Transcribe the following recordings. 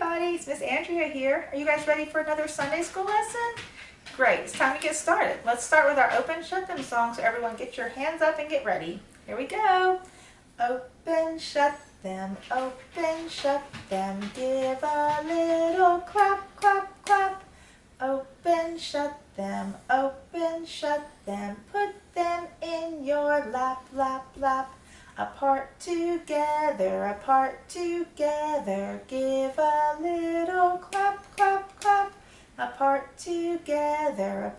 everybody, it's Miss Andrea here. Are you guys ready for another Sunday school lesson? Great, it's time to get started. Let's start with our Open Shut Them song, so everyone get your hands up and get ready. Here we go. Open, shut them, give a little clap, clap, clap. Open, shut them, put them in your lap, lap, lap. Apart together, give a little clap, clap, clap. Apart together,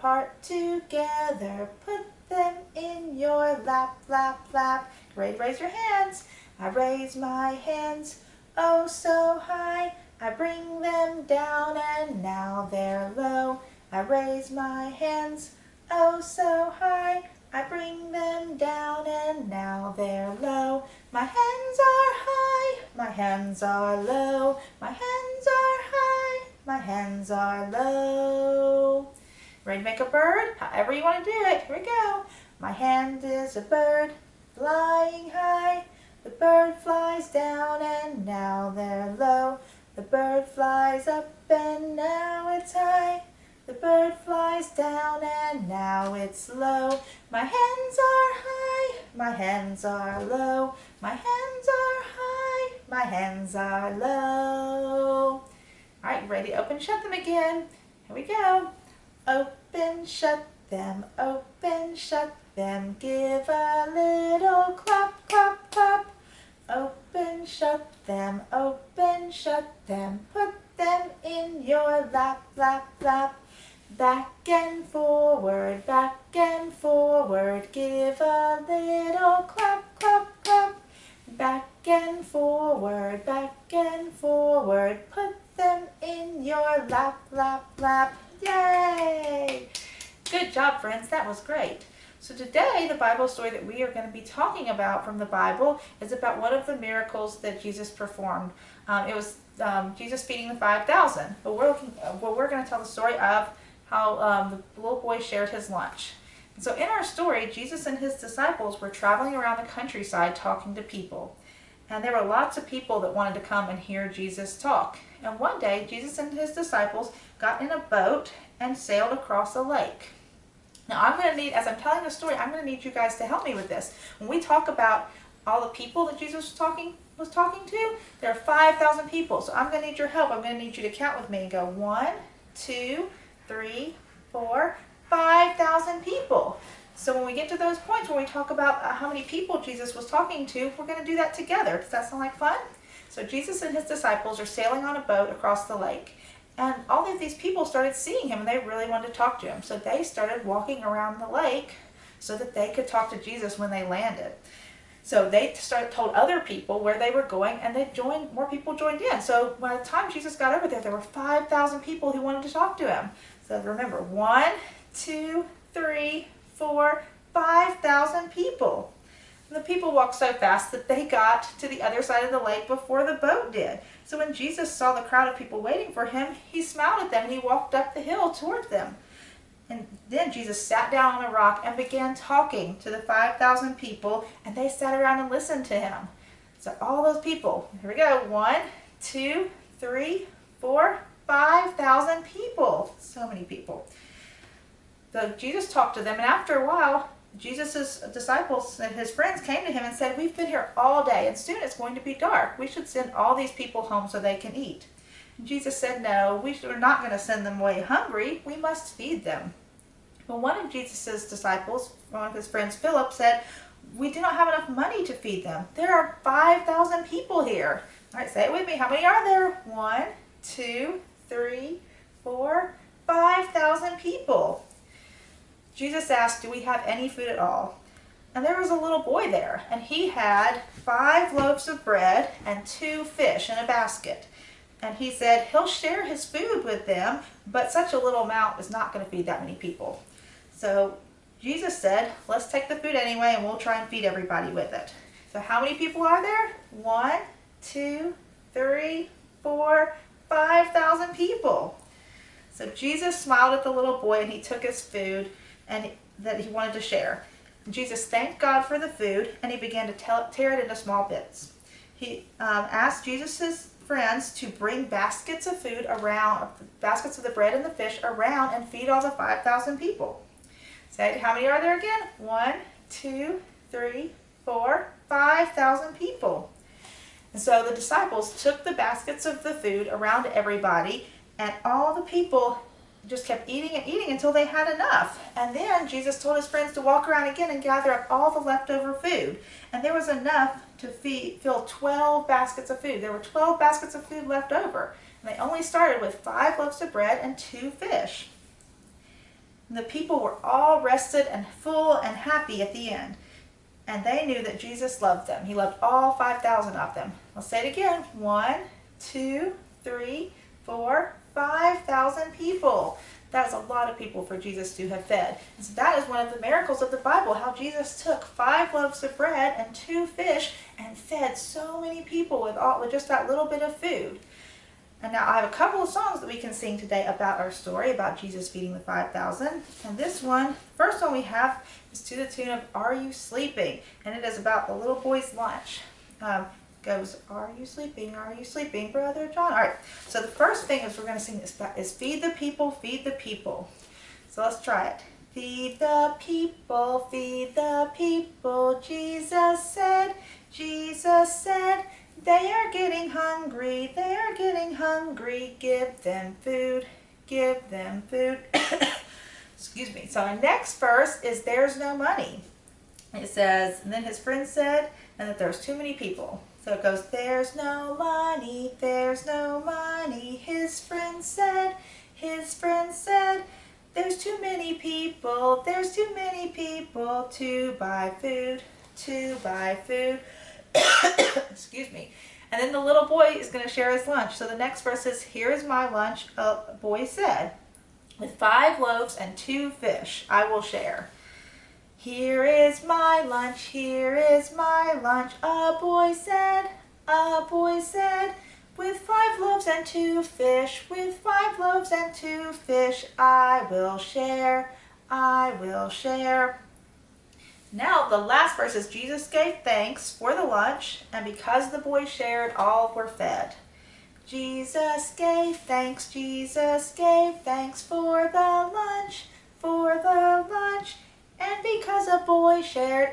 put them in your lap, lap, lap. Ready to raise your hands? I raise my hands, oh so high. I bring them down and now they're low. I raise my hands, oh so high. I bring them down and now they're low. My hands are high, my hands are low. My hands are high, my hands are low. Ready to make a bird? However you want to do it. Here we go. My hand is a bird flying high. The bird flies down and now they're low. The bird flies up and now it's high. The bird flies down and now it's low. My hands are high, my hands are low. My hands are high, my hands are low. Alright, ready to open, shut them again. Here we go. Open, shut them, give a little clap, clap, clap. Open, shut them, put them in your lap, lap, lap. Back and forward, give a little clap, clap, clap. Back and forward, put them in your lap, lap, lap. Yay! Good job, friends. That was great. So today, the Bible story that we are going to be talking about from the Bible is about one of the miracles that Jesus performed. It was Jesus feeding the 5,000. But we're going to tell the story of how the little boy shared his lunch. And so in our story, Jesus and his disciples were traveling around the countryside talking to people. And there were lots of people that wanted to come and hear Jesus talk. And one day, Jesus and his disciples got in a boat and sailed across a lake. Now I'm going to need, as I'm telling the story, I'm going to need you guys to help me with this. When we talk about all the people that Jesus was talking to, there are 5,000 people. So I'm going to need your help. I'm going to need you to count with me and go 1, 2, 3, 4, 5,000 people. So when we get to those points where we talk about how many people Jesus was talking to, we're going to do that together. Does that sound like fun? So Jesus and his disciples are sailing on a boat across the lake. And all of these people started seeing him and they really wanted to talk to him. So they started walking around the lake so that they could talk to Jesus when they landed. So they told other people where they were going and more people joined in. So by the time Jesus got over there were 5,000 people who wanted to talk to him. So remember, 1, 2, 3, 4, 5,000 people. And the people walked so fast that they got to the other side of the lake before the boat did. So when Jesus saw the crowd of people waiting for him, he smiled at them and he walked up the hill toward them. And then Jesus sat down on a rock and began talking to the 5,000 people, and they sat around and listened to him. So all those people, here we go, 1, 2, 3, 4, 5,000 people. So many people. So Jesus talked to them, and after a while, Jesus' disciples and his friends came to him and said, "We've been here all day, and soon it's going to be dark. We should send all these people home so they can eat." And Jesus said, "No, we're not going to send them away hungry. We must feed them." But one of Jesus' disciples, one of his friends, Philip, said, "We do not have enough money to feed them. There are 5,000 people here." All right, say it with me. How many are there? 1, 2, 3, 4, 5,000 people. Jesus asked, "Do we have any food at all?" And there was a little boy there, and he had 5 loaves of bread and 2 fish in a basket. And he said he'll share his food with them, but such a little amount is not going to feed that many people. So Jesus said, "Let's take the food anyway, and we'll try and feed everybody with it." So how many people are there? 1, 2, 3, 4, 5,000 people. So Jesus smiled at the little boy, and he took his food and that he wanted to share. Jesus thanked God for the food, and he began to tear it into small bits. He asked Jesus' friends to bring baskets of food around, baskets of the bread and the fish around and feed all the 5,000 people. Say, how many are there again? 1, 2, 3, 4, 5,000 people. And so the disciples took the baskets of the food around to everybody, and all the people just kept eating and eating until they had enough. And then Jesus told his friends to walk around again and gather up all the leftover food. And there was enough to fill 12 baskets of food. There were 12 baskets of food left over. And they only started with 5 loaves of bread and 2 fish. And the people were all rested and full and happy at the end. And they knew that Jesus loved them. He loved all 5,000 of them. I'll say it again. 1, 2, 3, 4, 5,000 people. That's a lot of people for Jesus to have fed. And so that is one of the miracles of the Bible, how Jesus took 5 loaves of bread and 2 fish and fed so many people with just that little bit of food. And now I have a couple of songs that we can sing today about our story, about Jesus feeding the 5,000. And this one, first one we have, is to the tune of Are You Sleeping? And it is about the little boy's lunch. Goes, are you sleeping, Brother John? All right, so the first thing is we're going to sing is feed the people, feed the people. So let's try it. Feed the people, Jesus said, they are getting hungry, give them food, Excuse me. So our next verse is there's no money. It says, and then his friend said, and that there's too many people. So it goes, there's no money, his friend said, there's too many people, to buy food, Excuse me. And then the little boy is going to share his lunch. So the next verse is, here is my lunch, a boy said, with 5 loaves and 2 fish, I will share. Here is my lunch, a boy said, with 5 loaves and 2 fish, I will share, Now the last verse is, Jesus gave thanks for the lunch, and because the boy shared, all were fed. Jesus gave thanks for the lunch, and because a boy shared,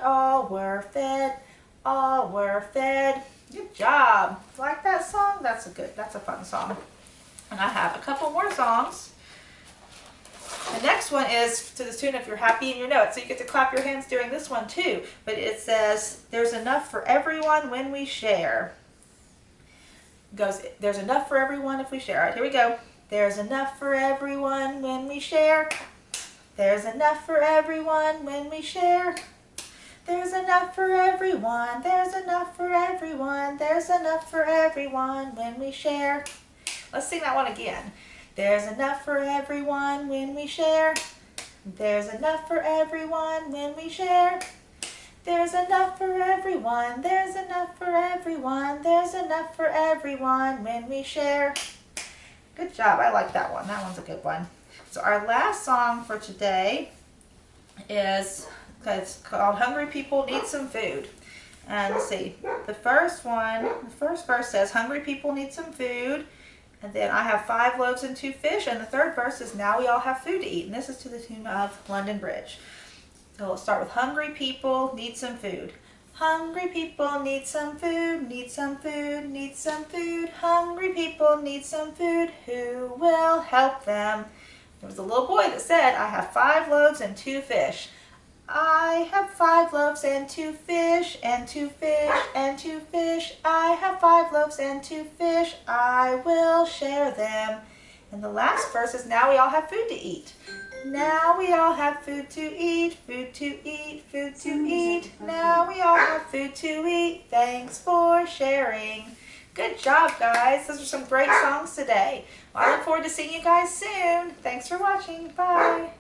all were fed, Good job. Like that song? That's a fun song. And I have a couple more songs. The next one is to the tune of You're Happy in Your Notes. So you get to clap your hands during this one too. But it says, there's enough for everyone when we share. It goes, there's enough for everyone if we share. All right, here we go. There's enough for everyone when we share. There's enough for everyone when we share. There's enough for everyone. There's enough for everyone. There's enough for everyone when we share. Let's sing that one again. There's enough for everyone when we share. There's enough for everyone when we share. There's enough for everyone. There's enough for everyone. There's enough for everyone when we share. Good job. I like that one. That one's a good one. So our last song for today is, it's called Hungry People Need Some Food. And let's see. The first verse says, hungry people need some food. And then I have 5 loaves and 2 fish. And the third verse is, now we all have food to eat. And this is to the tune of London Bridge. So let's start with hungry people need some food. Hungry people need some food, need some food, need some food. Hungry people need some food. Who will help them? There was a little boy that said, I have 5 loaves and 2 fish. I have 5 loaves and 2 fish, and 2 fish, and 2 fish. I have 5 loaves and 2 fish. I will share them. And the last verse is, now we all have food to eat. Now we all have food to eat, food to eat, food to eat. Now we all have food to eat. Thanks for sharing. Good job, guys. Those are some great songs today. Well, I look forward to seeing you guys soon. Thanks for watching. Bye.